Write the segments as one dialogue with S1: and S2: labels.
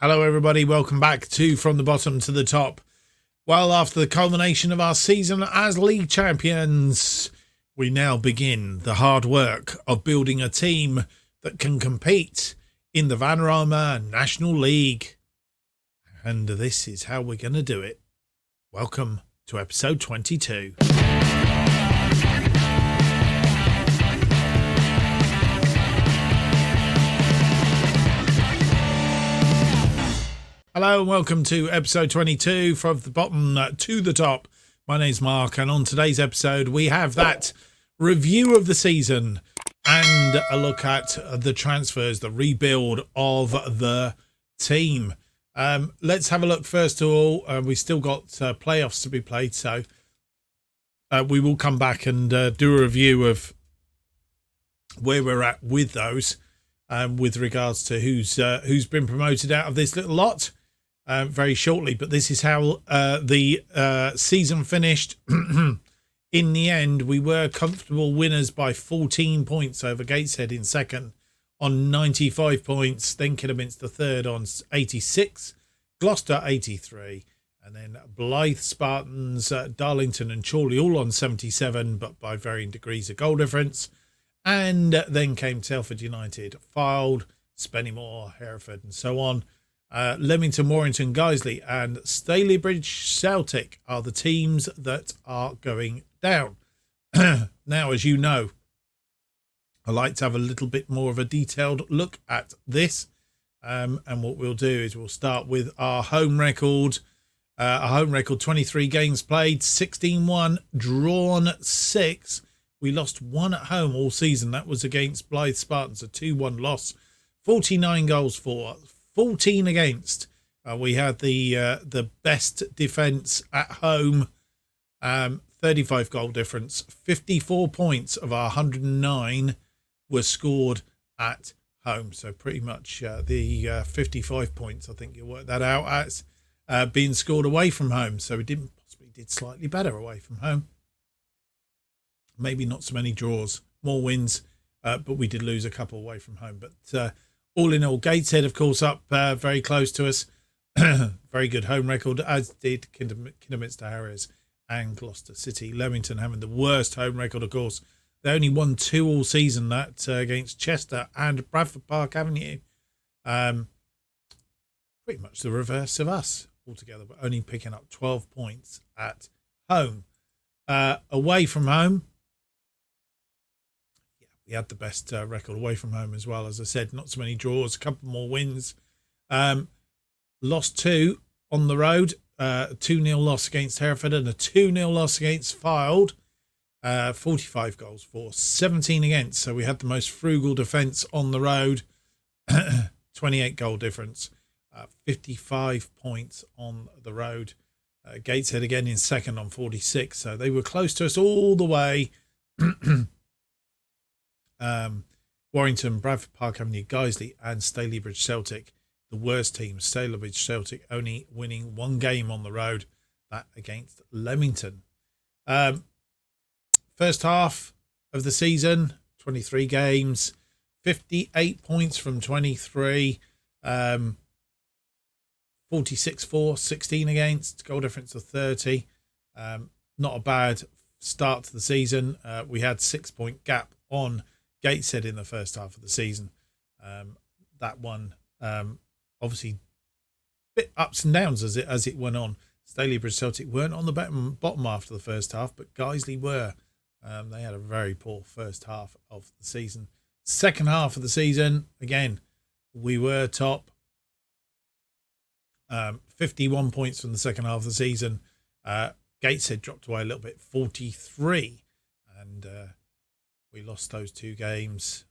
S1: Hello everybody, welcome back to From the Bottom to the Top. Well, after the culmination of our season as league champions, we now begin the hard work of building a team that can compete in the Vanarama National League. And this is how we're going to do it. Welcome to episode 22. Hello and welcome to episode 22 from the bottom to the top. My name's Mark, and on today's episode we have that review of the season and a look at the transfers, the rebuild of the team. Let's have a look first of all. We still got playoffs to be played, so we will come back and do a review of where we're at with those, with regards to who's been promoted out of this little lot. Very shortly, but this is how the season finished. In the end, we were comfortable winners by 14 points over Gateshead in second on 95 points, then Kidderminster third on 86, Gloucester 83, and then Blyth, Spartans, Darlington and Chorley all on 77, but by varying degrees of goal difference. And then came Telford United, Fylde, Spennymoor, Hereford and so on. Leamington, Warrington, Guiseley and Stalybridge Celtic are the teams that are going down. Now, as you know, I like to have a little bit more of a detailed look at this. And what we'll do is we'll start with our home record. Our home record, 23 games played, 16-1, drawn 6. We lost 1 at home all season. That was against Blyth Spartans, a 2-1 loss. 49 goals for, 14 against. We had the best defence at home, 35 goal difference. 54 points of our 109 were scored at home. So pretty much the 55 points, I think you'll work that out as being scored away from home. So we did slightly better away from home. Maybe not so many draws, more wins, but we did lose a couple away from home. But all in all, Gateshead, of course, up very close to us. Very good home record, as did Kidderminster Harriers and Gloucester City. Leamington having the worst home record, of course. They only won 2 all season, that against Chester and Bradford Park Avenue. Pretty much the reverse of us altogether, but only picking up 12 points at home. Away from home, we had the best record away from home as well. As I said, not so many draws, a couple more wins. Lost 2 on the road, 2-0 loss against Hereford and a 2-0 loss against Fylde. 45 goals for, 17 against. So we had the most frugal defence on the road. 28 goal difference, 55 points on the road. Gateshead again in second on 46. So they were close to us all the way. Warrington, Bradford Park Avenue, Guiseley and Stalybridge Celtic, the worst teams. Stalybridge Celtic only winning 1 game on the road, that against Leamington. First half of the season, 23 games, 58 points from 23, 46 for, 16 against, goal difference of 30. Not a bad start to the season. We had 6-point gap on Gateshead in the first half of the season. That one obviously bit ups and downs as it went on. Stalybridge Celtic weren't on the bottom after the first half, but Guiseley were. They had a very poor first half of the season. Second half of the season, again, we were top. 51 points from the second half of the season. Gateshead dropped away a little bit, 43, and we lost those 2 games,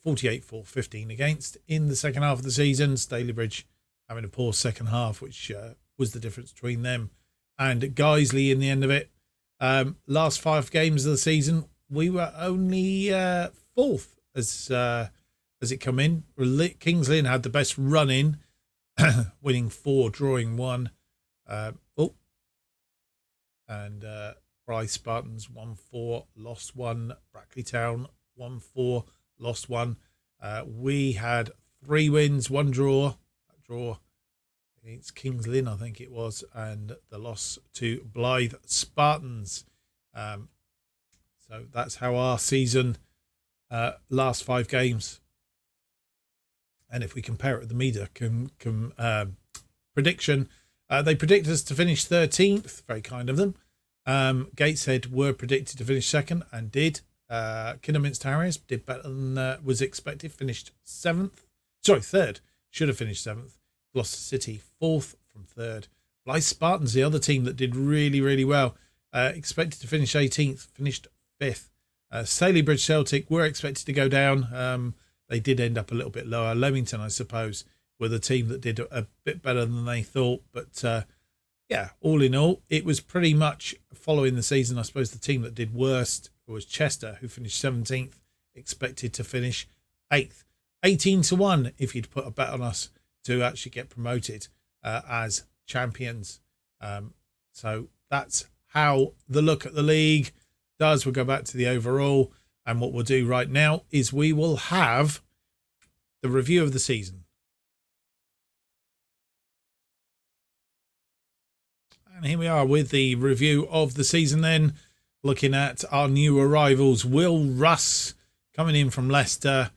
S1: 48 for, 15 against in the second half of the season. Stalybridge having a poor second half, which was the difference between them and Guiseley in the end of it. Last 5 games of the season, we were only 4th as it come in. Kings Lynn had the best run in, winning 4, drawing 1. And Blyth Spartans 1-4, lost 1. Brackley Town 1-4, lost 1. We had 3 wins, 1 draw. That draw against Kings Lynn, I think it was, and the loss to Blythe Spartans. So that's how our season, last 5 games. And if we compare it with the media prediction, they predicted us to finish 13th. Very kind of them. Gateshead were predicted to finish 2nd and did. Kidderminster Harriers did better than was expected. Finished 3rd. Should have finished 7th. Gloucester City 4th from 3rd. Blythe Spartans, the other team that did really, really well. Expected to finish 18th. Finished 5th. Stalybridge Celtic were expected to go down. They did end up a little bit lower. Leamington, I suppose, were the team that did a bit better than they thought. But yeah, all in all, it was pretty much following the season. I suppose the team that did worst was Chester, who finished 17th, expected to finish 8th. 18-1 if you'd put a bet on us to actually get promoted as champions. So that's how the look at the league does. We'll go back to the overall, and what we'll do right now is we will have the review of the season. And here we are with the review of the season then, looking at our new arrivals. Will Russ coming in from Leicester,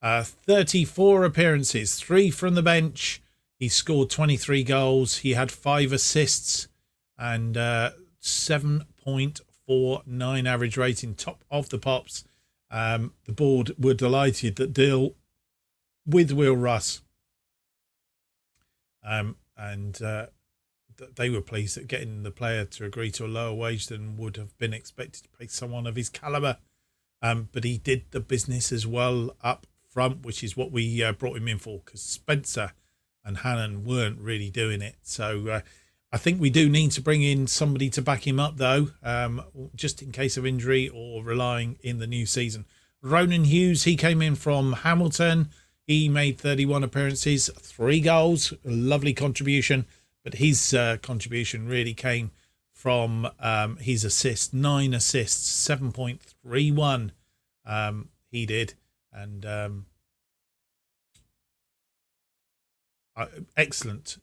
S1: 34 appearances, 3 from the bench. He scored 23 goals. He had 5 assists and 7.49 average rating, top of the pops. The board were delighted that deal with Will Russ. They were pleased at getting the player to agree to a lower wage than would have been expected to pay someone of his calibre. But he did the business as well up front, which is what we brought him in for, because Spencer and Hannon weren't really doing it. So I think we do need to bring in somebody to back him up, though, just in case of injury or relying in the new season. Ronan Hughes, he came in from Hamilton. He made 31 appearances, 3 goals, a lovely contribution. But his contribution really came from his assists, 9 assists, 7.31 he did. And excellent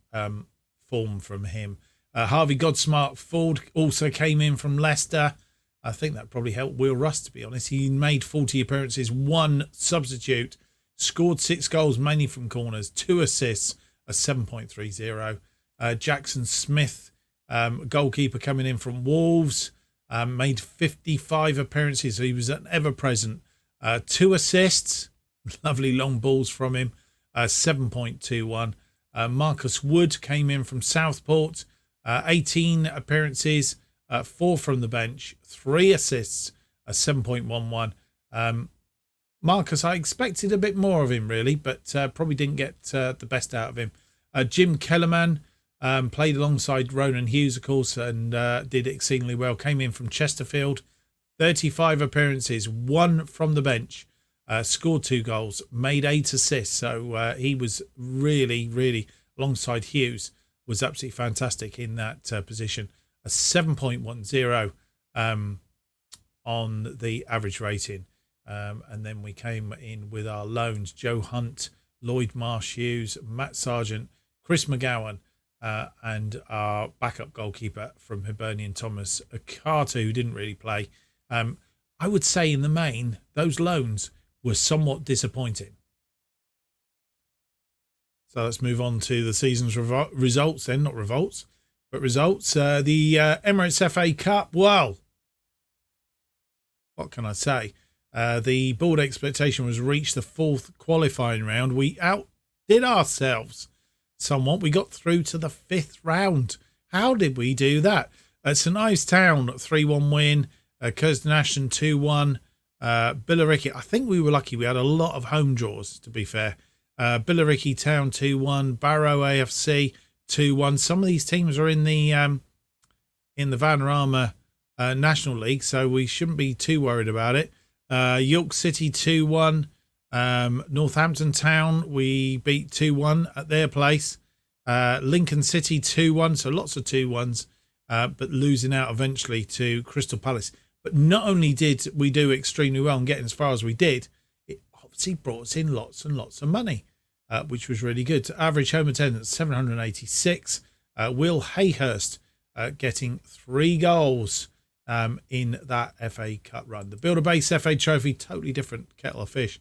S1: form from him. Harvey Godsmart Ford also came in from Leicester. I think that probably helped Will Russ, to be honest. He made 40 appearances, 1 substitute, scored 6 goals, mainly from corners, 2 assists, a 7.30. Jackson Smith, goalkeeper coming in from Wolves, made 55 appearances. So he was an ever-present. 2 assists, lovely long balls from him, 7.21. Marcus Wood came in from Southport, 18 appearances, 4 from the bench, 3 assists, a 7.11. Marcus, I expected a bit more of him, really, but probably didn't get the best out of him. Jim Kellerman, played alongside Ronan Hughes, of course, and did exceedingly well. Came in from Chesterfield, 35 appearances, 1 from the bench, scored 2 goals, made 8 assists. So he was really, really, alongside Hughes, was absolutely fantastic in that position. A 7.10 on the average rating. And then we came in with our loans: Joe Hunt, Lloyd Marsh Hughes, Matt Sargent, Chris McGowan, and our backup goalkeeper from Hibernian, Thomas Carter, who didn't really play. I would say in the main, those loans were somewhat disappointing. So let's move on to the season's results then, not revolts, but results. The Emirates FA Cup, well, what can I say? The board expectation was reached the 4th qualifying round. We outdid ourselves somewhat. We got through to the 5th round. How did we do that? St Ives Town 3-1 win, Curzon Ashton 2-1, Billericay. I think we were lucky. We had a lot of home draws, to be fair. Billericay Town 2-1, Barrow AFC 2-1. Some of these teams are in the Vanarama National League, so we shouldn't be too worried about it. York City 2-1. Northampton Town, we beat 2-1 at their place. Lincoln City 2-1, so lots of 2-1s, but losing out eventually to Crystal Palace. But not only did we do extremely well and getting as far as we did, it obviously brought us in lots and lots of money. which was really good. Average home attendance 786. Will Hayhurst getting 3 goals in that FA Cup run. The Builder Base FA Trophy, totally different kettle of fish.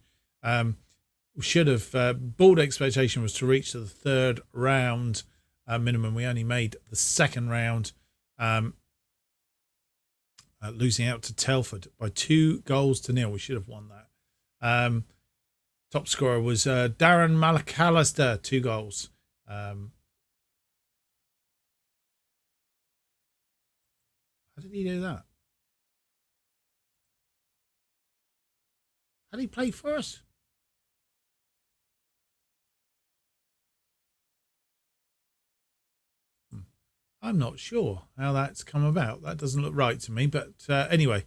S1: Should have, board expectation was to reach to the 3rd round minimum. We only made the 2nd round, losing out to Telford by 2-0. We should have won that. Top scorer was Darren McAllister, 2 goals. How did he do that? How did he play for us? I'm not sure how that's come about. That doesn't look right to me. But anyway,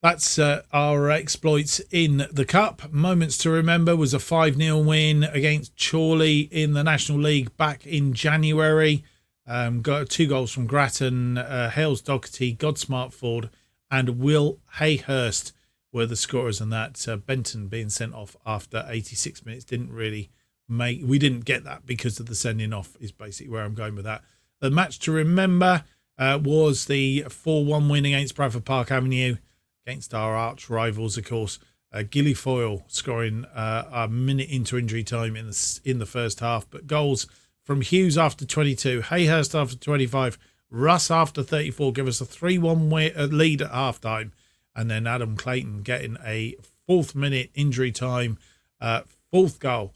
S1: that's our exploits in the Cup. Moments to remember was a 5-0 win against Chorley in the National League back in January. Got 2 goals from Grattan, Hales Doherty, Godsmart Ford, and Will Hayhurst were the scorers in that. Benton being sent off after 86 minutes didn't really we didn't get that because of the sending off, is basically where I'm going with that. The match to remember was the 4-1 win against Bradford Park Avenue against our arch rivals, of course. Gillifoyle scoring a minute into injury time in the first half, but goals from Hughes after 22, Hayhurst after 25, Russ after 34 give us a 3-1 lead at half-time, and then Adam Clayton getting a 4th minute injury time 4th goal,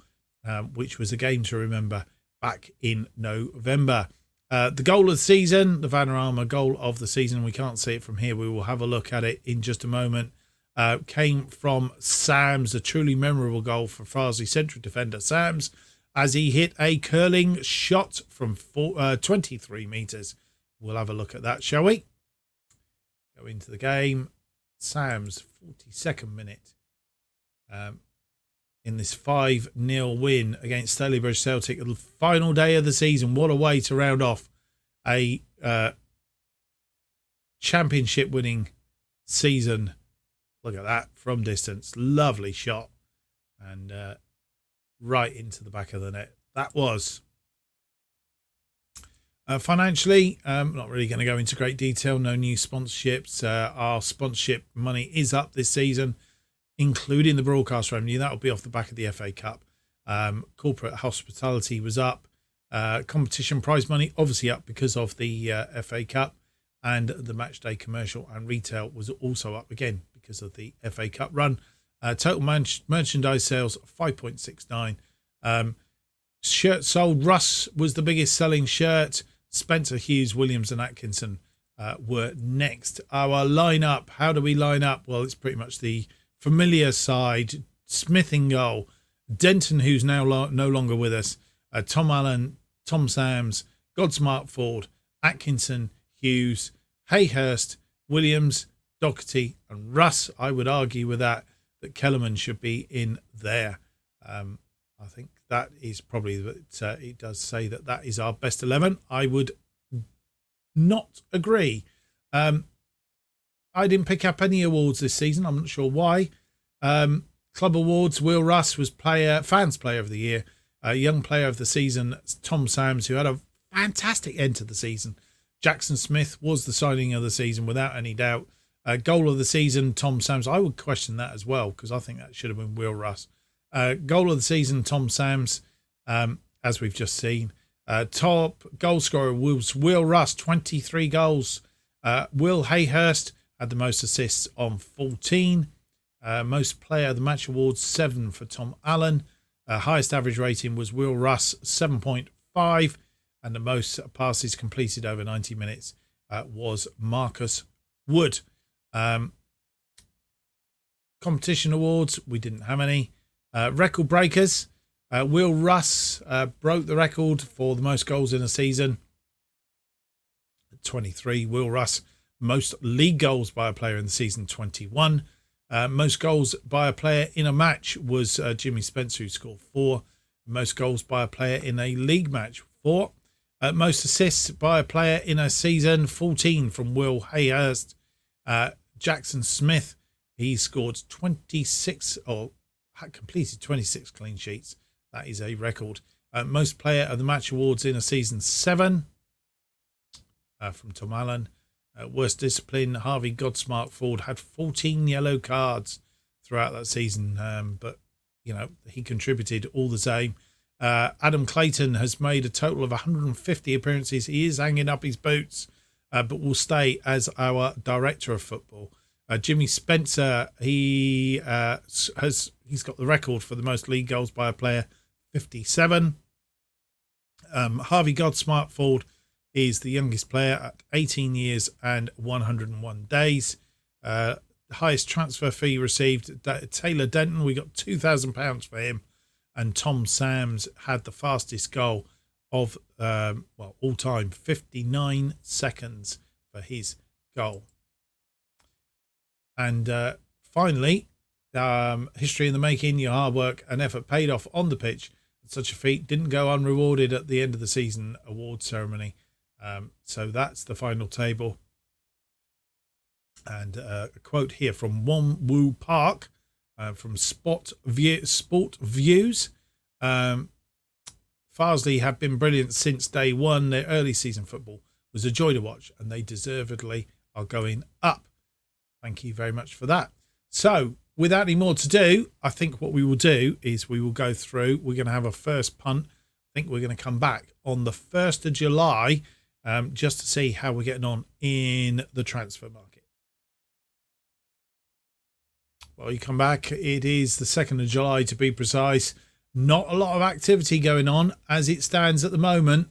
S1: which was a game to remember back in November. The goal of the season, the Vanarama goal of the season, we can't see it from here. We will have a look at it in just a moment. Came from Sams, a truly memorable goal for Farsley central defender Sams, as he hit a curling shot from 23 metres. We'll have a look at that, shall we? Go into the game. Sams, 42nd minute. In this 5-0 win against Stalybridge Celtic, the final day of the season. What a way to round off a championship winning season. Look at that from distance. Lovely shot. And right into the back of the net. That was. Financially, not really going to go into great detail. No new sponsorships. Our sponsorship money is up this season, including the broadcast revenue. That will be off the back of the FA Cup. Corporate hospitality was up. Competition prize money obviously up because of the FA Cup, and the match day commercial and retail was also up again because of the FA Cup run. Total merchandise sales 5.69. Shirt sold. Russ was the biggest selling shirt. Spencer, Hughes, Williams and Atkinson were next. Our lineup, how do we line up? Well, it's pretty much the familiar side. Smith in goal, Denton, who's now no longer with us, Tom Allen, Tom Sams, Godsmart Ford, Atkinson, Hughes, Hayhurst, Williams, Doherty and Russ. I would argue with that Kellerman should be in there. I think that is probably that. It does say that is our best 11. I would not agree. I didn't pick up any awards this season. I'm not sure why. Club awards. Will Russ was fans player of the year. Young player of the season, Tom Sams, who had a fantastic end to the season. Jackson Smith was the signing of the season without any doubt. Goal of the season, Tom Sams. I would question that as well because I think that should have been Will Russ. Goal of the season, Tom Sams, as we've just seen. Top goal scorer was Will Russ, 23 goals. Will Hayhurst had the most assists on 14. Most player of the match awards, 7 for Tom Allen. Highest average rating was Will Russ, 7.5. And the most passes completed over 90 minutes was Marcus Wood. Competition awards, we didn't have any. Record breakers. Will Russ broke the record for the most goals in a season. 23. Will Russ, most league goals by a player in the season, 21. Most goals by a player in a match was Jimmy Spencer, who scored 4. Most goals by a player in a league match, 4. Most assists by a player in a season, 14 from Will Hayhurst. Jackson Smith, he scored 26 or completed 26 clean sheets. That is a record. Most player of the match awards in a season, 7 from Tom Allen. Worst discipline, Harvey Godsmart Ford had 14 yellow cards throughout that season, but he contributed all the same. Adam Clayton has made a total of 150 appearances. He is hanging up his boots, but will stay as our director of football. Jimmy Spencer, he's got the record for the most league goals by a player, 57. Harvey Godsmart Ford is the youngest player at 18 years and 101 days. Highest transfer fee received, Taylor Denton, we got £2,000 for him. And Tom Sams had the fastest goal of all time, 59 seconds for his goal. And finally, history in the making, your hard work and effort paid off on the pitch. Such a feat didn't go unrewarded at the end of the season award ceremony. So that's the final table. And a quote here from Won Woo Park from Sport Views. Farsley have been brilliant since day one. Their early season football was a joy to watch, and they deservedly are going up. Thank you very much for that. So without any more to do, I think what we will do is we will go through. We're going to have a first punt. I think we're going to come back on the 1st of July just to see how we're getting on in the transfer market. Well, you come back. It is the 2nd of July to be precise. Not a lot of activity going on as it stands at the moment.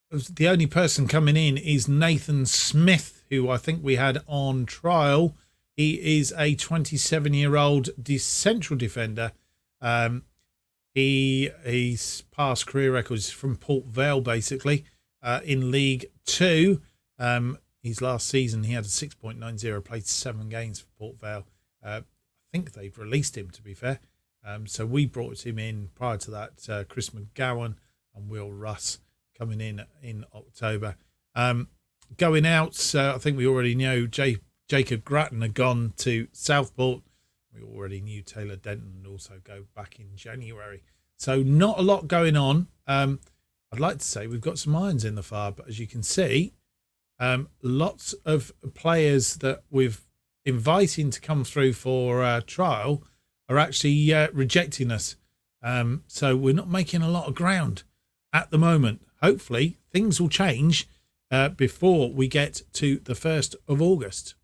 S1: The only person coming in is Nathan Smith, who I think we had on trial. He is a 27-year-old central defender. His past career records from Port Vale, basically, in League 2. His last season, he had a 6.90, played 7 games for Port Vale. I think they've released him, to be fair. So we brought him in prior to that. Chris McGowan and Will Russ coming in October. Going out, I think we already know Jacob Grattan had gone to Southport. We already knew Taylor Denton would also go back in January. So not a lot going on. I'd like to say we've got some irons in the fire, but as you can see, lots of players that we've inviting to come through for trial are actually rejecting us. So we're not making a lot of ground at the moment. Hopefully things will change before we get to the 1st of August.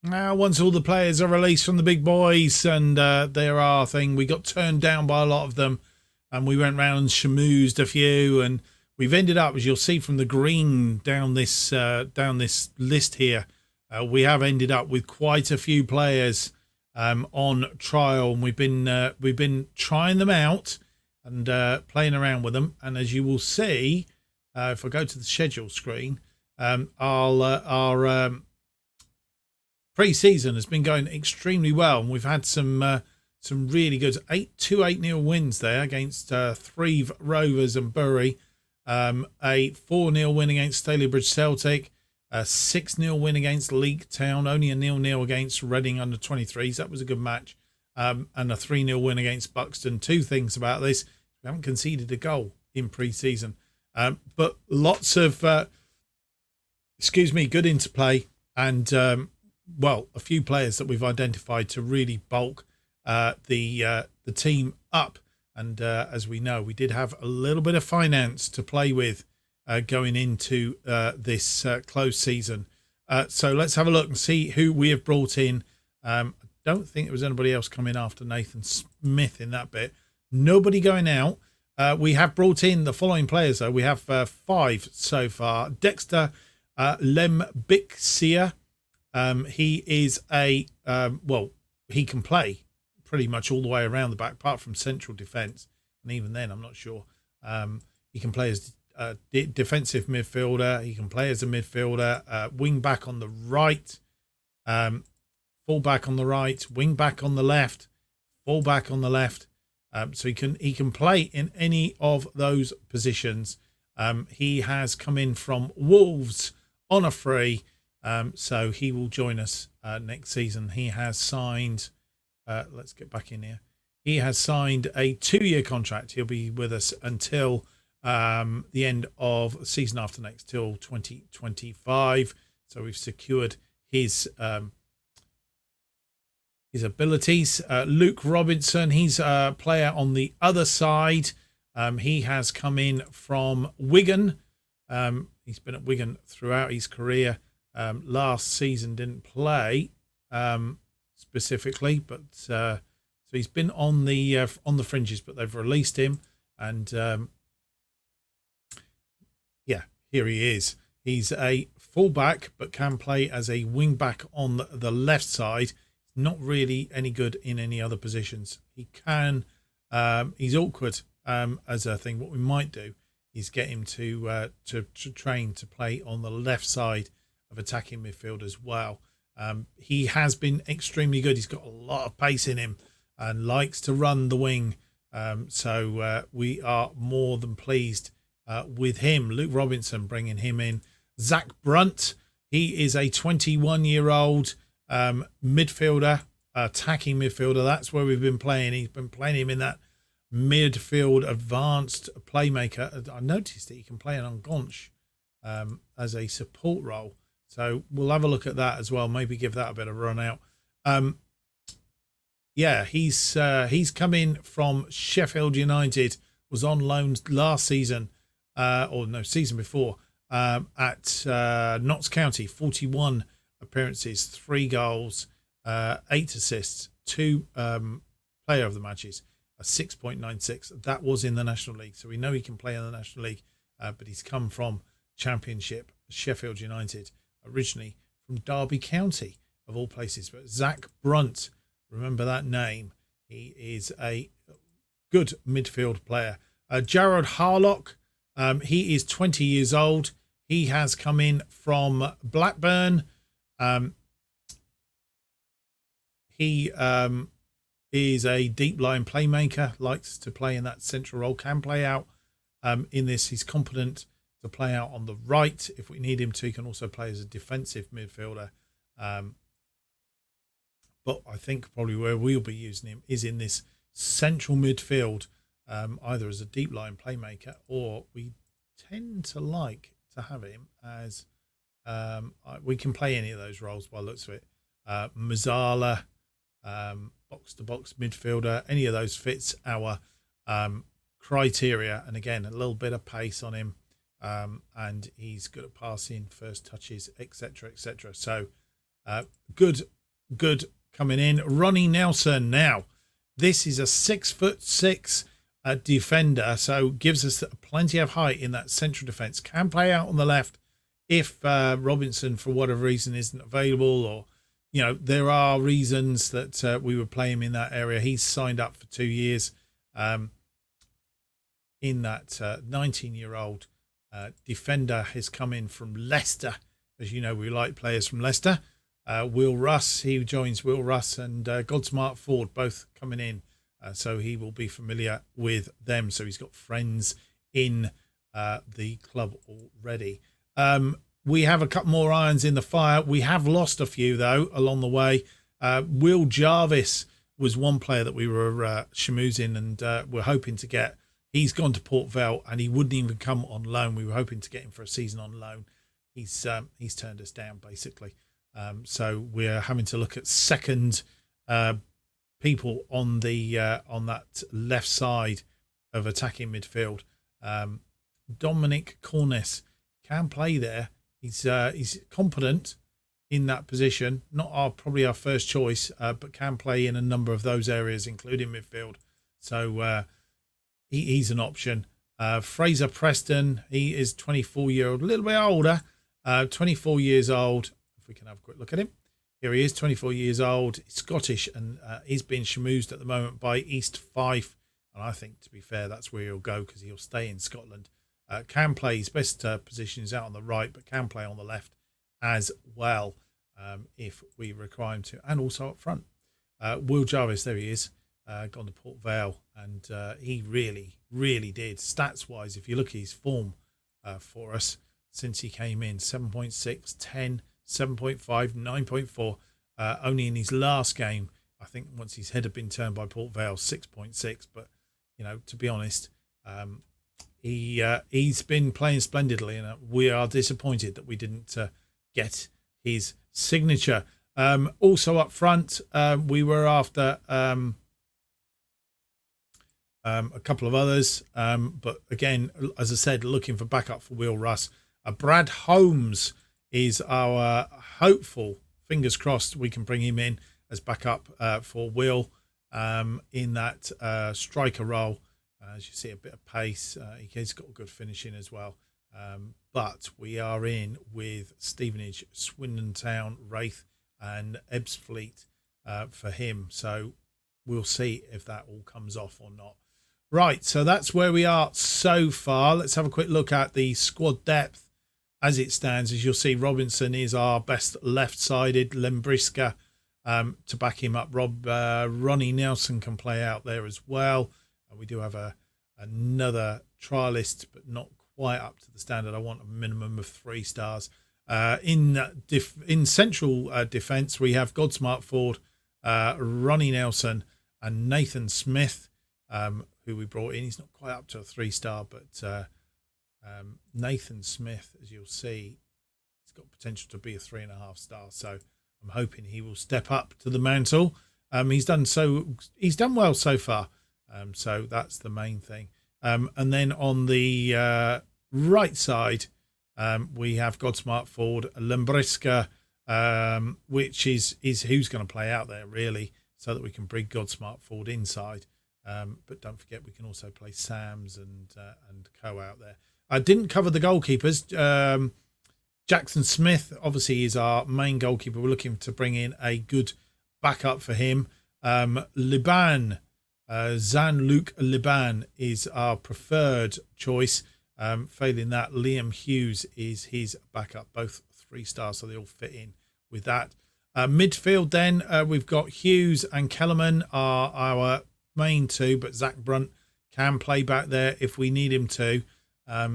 S1: Now, once all the players are released from the big boys and there are things, we got turned down by a lot of them, and we went round and schmoozed a few, and we've ended up, as you'll see from the green down this list here, we have ended up with quite a few players on trial, and we've been trying them out and playing around with them. And as you will see, if I go to the schedule screen, our pre-season has been going extremely well, and we've had some really good 8-0 wins there against Threave Rovers and Bury, a 4-0 win against Stalybridge Celtic, a 6-0 win against Leek Town, only a 0-0 against Reading under 23s. That was a good match, and a 3-0 win against Buxton. Two things about this: we haven't conceded a goal in pre-season, but lots of good interplay, and a few players that we've identified to really bulk the team up. And as we know, we did have a little bit of finance to play with going into this close season. So let's have a look and see who we have brought in. I don't think there was anybody else coming after Nathan Smith in that bit. Nobody going out. We have brought in the following players, though. We have 5 so far. Dexter Lembixia. He is he can play pretty much all the way around the back, apart from central defence, and even then I'm not sure. He can play as a defensive midfielder, he can play as a midfielder, wing back on the right, full back on the right, wing back on the left, full back on the left. So he can play in any of those positions. He has come in from Wolves on a free. So he will join us next season. He has signed, let's get back in here. He has signed a 2-year contract. He'll be with us until the end of the season after next, till 2025. So we've secured his abilities. Luke Robinson, he's a player on the other side. He has come in from Wigan. He's been at Wigan throughout his career. Last season didn't play specifically, but so he's been on the fringes, but they've released him, and here he is. He's a fullback, but can play as a wing back on the left side. Not really any good in any other positions. He can. He's awkward as a thing. What we might do is get him to train to play on the left side of attacking midfield as well. He has been extremely good. He's got a lot of pace in him and likes to run the wing. So we are more than pleased with him. Luke Robinson, bringing him in. Zach Brunt, he is a 21-year-old midfielder, attacking midfielder. That's where we've been playing. He's been playing him in that midfield advanced playmaker. I noticed that he can play an Enganche as a support role. So we'll have a look at that as well. Maybe give that a bit of a run out. He's come in from Sheffield United, was on loan last season, season before, at Notts County. 41 appearances, 3 goals, 8 assists, 2 player of the matches, a 6.96. That was in the National League. So we know he can play in the National League, but he's come from Championship, Sheffield United, originally from Derby County, of all places. But Zach Brunt, remember that name. He is a good midfield player. Jared Harlock, he is 20 years old. He has come in from Blackburn. He is a deep line playmaker, likes to play in that central role, can play out in this. He's competent to play out on the right if we need him to. He can also play as a defensive midfielder. But I think probably where we'll be using him is in this central midfield, either as a deep line playmaker, or we tend to like to have him as we can play any of those roles by the looks of it. Mazzala, box-to-box midfielder, any of those fits our criteria. And again, a little bit of pace on him, and he's good at passing, first touches, etc., etc. So good coming in. Ronnie Nelson. Now, this is a 6'6" defender, so gives us plenty of height in that central defence. Can play out on the left if Robinson, for whatever reason, isn't available, or there are reasons that we would play him in that area. He's signed up for 2 years. In that 19-year-old defender has come in from Leicester. As you know, we like players from Leicester. Will Russ, he joins Will Russ and Godsmart Ford, both coming in. So he will be familiar with them. So he's got friends in the club already. We have a couple more irons in the fire. We have lost a few, though, along the way. Will Jarvis was one player that we were schmoozing and we're hoping to get. He's gone to Port Vale and he wouldn't even come on loan. We were hoping to get him for a season on loan. He's turned us down, basically. So we're having to look at second people on that left side of attacking midfield. Dominic Cornice can play there. He's competent in that position. Not probably our first choice, but can play in a number of those areas, including midfield. So he's an option. Fraser Preston, he is 24-year-old, a little bit older, 24 years old. If we can have a quick look at him. Here he is, 24 years old, Scottish, and he's being schmoozed at the moment by East Fife. And I think, to be fair, that's where he'll go because he'll stay in Scotland. Can play, his best position is out on the right, but can play on the left as well if we require him to, and also up front. Will Jarvis, there he is, gone to Port Vale, and he really, really did. Stats-wise, if you look at his form for us since he came in, 7.6, 10, 7.5, 9.4. Only in his last game, I think once his head had been turned by Port Vale, 6.6. But, to be honest, he's been playing splendidly, and we are disappointed that we didn't get his signature. Also up front, we were after a couple of others, but again, as I said, looking for backup for Will Russ. Brad Holmes is our hopeful. Fingers crossed we can bring him in as backup for Will in that striker role. As you see, a bit of pace. He's got good finishing as well. But we are in with Stevenage, Swindon Town, Wraith and Ebbsfleet for him. So we'll see if that all comes off or not. Right, so that's where we are so far. Let's have a quick look at the squad depth as it stands. As you'll see, Robinson is our best left-sided. Lembriska to back him up. Ronnie Nelson can play out there as well. We do have another trialist, but not quite up to the standard. I want a minimum of 3 stars. In central defence, we have Godsmart Ford, Ronnie Nelson and Nathan Smith, who we brought in. He's not quite up to a 3-star, but Nathan Smith, as you'll see, he's got potential to be a 3.5 star. So I'm hoping he will step up to the mantle. He's done well so far. So that's the main thing. And then on the right side, we have Godsmart Ford, Lembriska, which is who's going to play out there really, so that we can bring Godsmart Ford inside. But don't forget, we can also play Sams and Co out there. I didn't cover the goalkeepers. Jackson Smith, obviously, is our main goalkeeper. We're looking to bring in a good backup for him. Liban, Jean-Luc Liban is our preferred choice. Failing that, Liam Hughes is his backup, both 3 stars, so they all fit in with that. Midfield then, we've got Hughes and Kellerman are our main 2, but Zach Brunt can play back there if we need him to.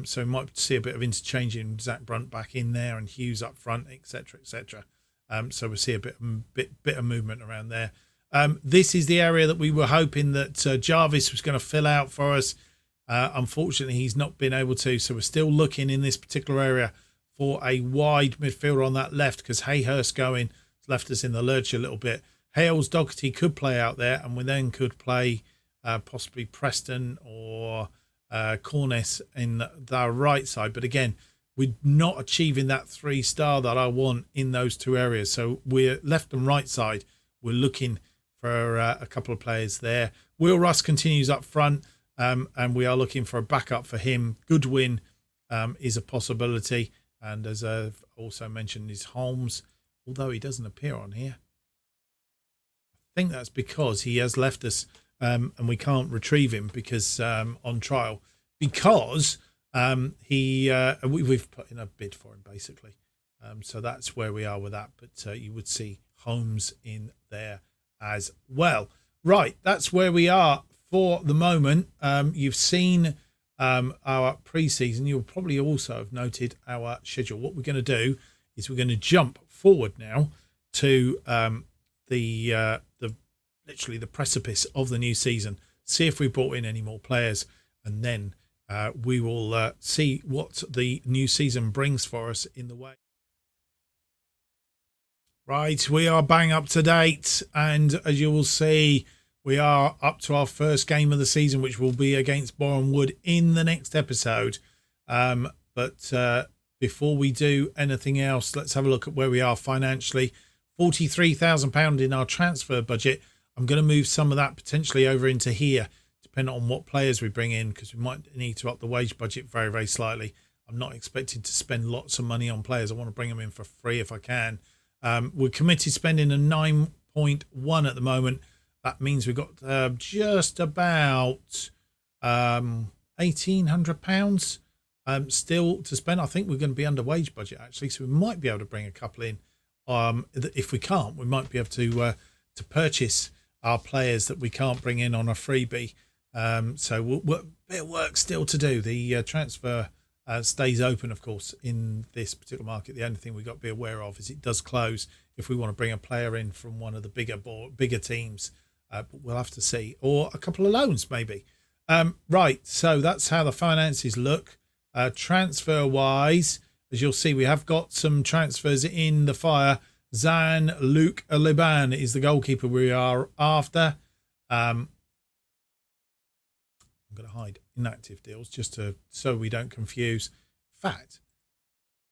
S1: So we might see a bit of interchanging, Zach Brunt back in there and Hughes up front, etc., etc. So we'll see a bit of movement around there. This is the area that we were hoping that Jarvis was going to fill out for us. Unfortunately, he's not been able to, so we're still looking in this particular area for a wide midfielder on that left, because Hayhurst going has left us in the lurch a little bit. Hales Doherty could play out there, and we then could play possibly Preston or Cornice in the right side. But again, we're not achieving that 3-star that I want in those 2 areas. So we're left and right side. We're looking for a couple of players there. Will Russ continues up front, and we are looking for a backup for him. Goodwin is a possibility. And as I've also mentioned, is Holmes, although he doesn't appear on here. I think that's because he has left us and we can't retrieve him because on trial, because we've put in a bid for him basically. So that's where we are with that. But you would see Holmes in there as well. Right, that's where we are for the moment. You've seen our pre-season. You'll probably also have noted our schedule. What we're going to do is we're going to jump forward now to literally the precipice of the new season, see if we brought in any more players, and then we will see what the new season brings for us in the way. Right, we are bang up to date, and as you will see, we are up to our first game of the season, which will be against Boreham Wood in the next episode. But before we do anything else, let's have a look at where we are financially. £43,000 in our transfer budget. I'm going to move some of that potentially over into here, depending on what players we bring in, because we might need to up the wage budget very, very slightly. I'm not expecting to spend lots of money on players. I want to bring them in for free if I can. We're committed spending a 9.1 at the moment. That means we've got just about £1,800 still to spend. I think we're going to be under wage budget, actually, so we might be able to bring a couple in. If we can't, we might be able to purchase our players that we can't bring in on a freebie. So we'll bit of work still to do. The transfer stays open, of course, in this particular market. The only thing we've got to be aware of is it does close if we want to bring a player in from one of the bigger teams. But we'll have to see. Or a couple of loans, maybe. Right, so that's how the finances look. Transfer-wise, as you'll see, we have got some transfers in the fire. Luke Liban is the goalkeeper we are after. I'm going to hide inactive deals just so we don't confuse. In fact,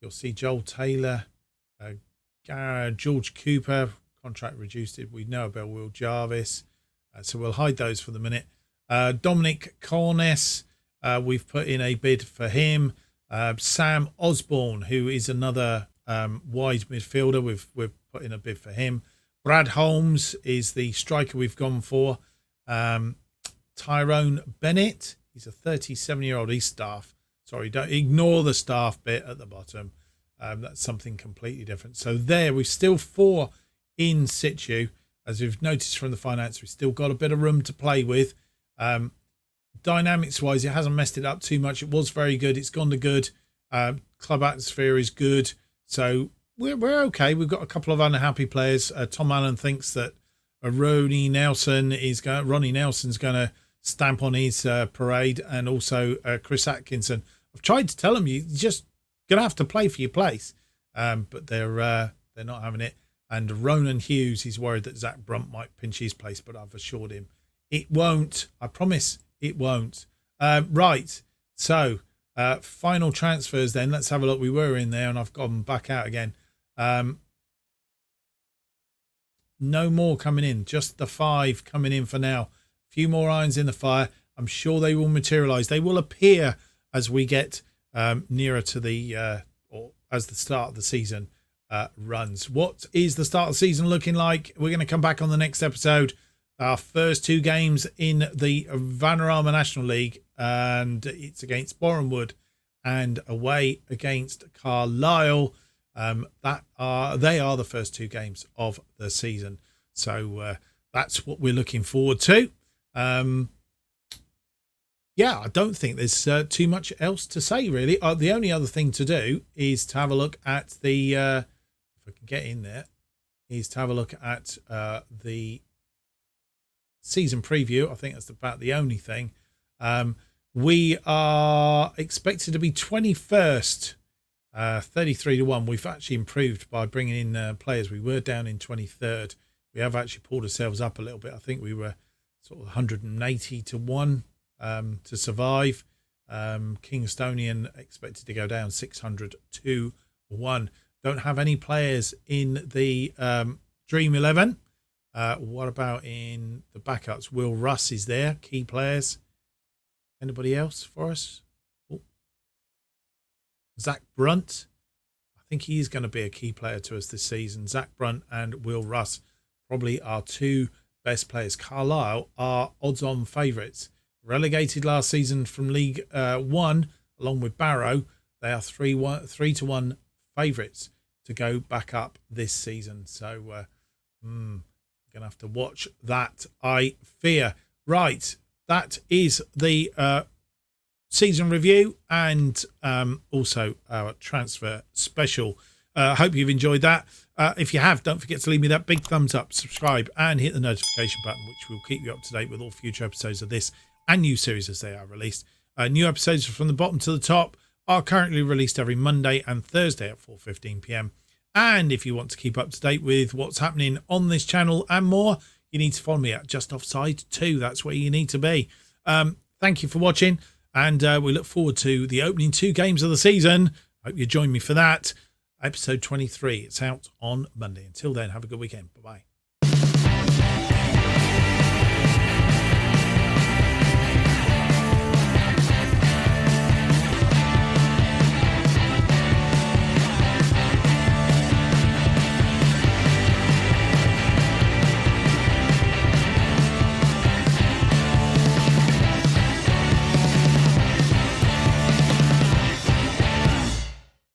S1: you'll see Joel Taylor, George Cooper, contract reduced. We know about Will Jarvis, so we'll hide those for the minute. Dominic Cornes, we've put in a bid for him. Sam Osborne, who is another wide midfielder, we've put in a bid for him. Brad Holmes is the striker we've gone for. Tyrone Bennett, he's a 37-year-old. He's staff. Sorry, don't ignore the staff bit at the bottom. That's something completely different. So there, we've still 4 in situ. As we've noticed from the finance, we've still got a bit of room to play with. Dynamics-wise, it hasn't messed it up too much. It was very good. It's gone to good. Club atmosphere is good. So we're okay. We've got a couple of unhappy players. Tom Allen thinks that Ronnie Nelson's going to stamp on his parade, and also Chris Atkinson. I've tried to tell him you're just going to have to play for your place, but they're not having it. And Ronan Hughes, he's worried that Zach Brunt might pinch his place, but I've assured him it won't. I promise it won't. Right, so final transfers then. Let's have a look. We were in there and I've gone back out again. No more coming in, just the 5 coming in for now. A few more irons in the fire. I'm sure they will materialise. They will appear as we get nearer to the or as the start of the season runs. What is the start of the season looking like? We're going to come back on the next episode. Our first 2 games in the Vanarama National League, and it's against Bournemouth and away against Carlisle. They are the first 2 games of the season. So that's what we're looking forward to. Yeah, I don't think there's too much else to say, really. The only other thing to do is to have a look at the, if I can get in there, is to have a look at the season preview. I think that's about the only thing. We are expected to be 21st, 33-1. We've actually improved by bringing in players. We were down in 23rd. We have actually pulled ourselves up a little bit. I think we were sort of 180-1 to survive. Kingstonian expected to go down 600-1. Don't have any players in the Dream 11. What about in the backups? Will Russ is there. Key players. Anybody else for us? Oh. Zach Brunt. I think he's going to be a key player to us this season. Zach Brunt and Will Russ probably our 2 best players. Carlisle are odds-on favourites. Relegated last season from League 1, along with Barrow. They are 3-1 favourites to go back up this season. So, going to have to watch that, I fear. Right, that is the season review and also our transfer special. I hope you've enjoyed that. If you have, don't forget to leave me that big thumbs up, subscribe, and hit the notification button, which will keep you up to date with all future episodes of this and new series as they are released. New episodes from the bottom to the top are currently released every Monday and Thursday at 4:15 p.m. And if you want to keep up to date with what's happening on this channel and more, you need to follow me at JustOffsideFM. That's where you need to be. Thank you for watching, and we look forward to the opening 2 games of the season. Hope you join me for that. Episode 23. It's out on Monday. Until then, have a good weekend. Bye-bye.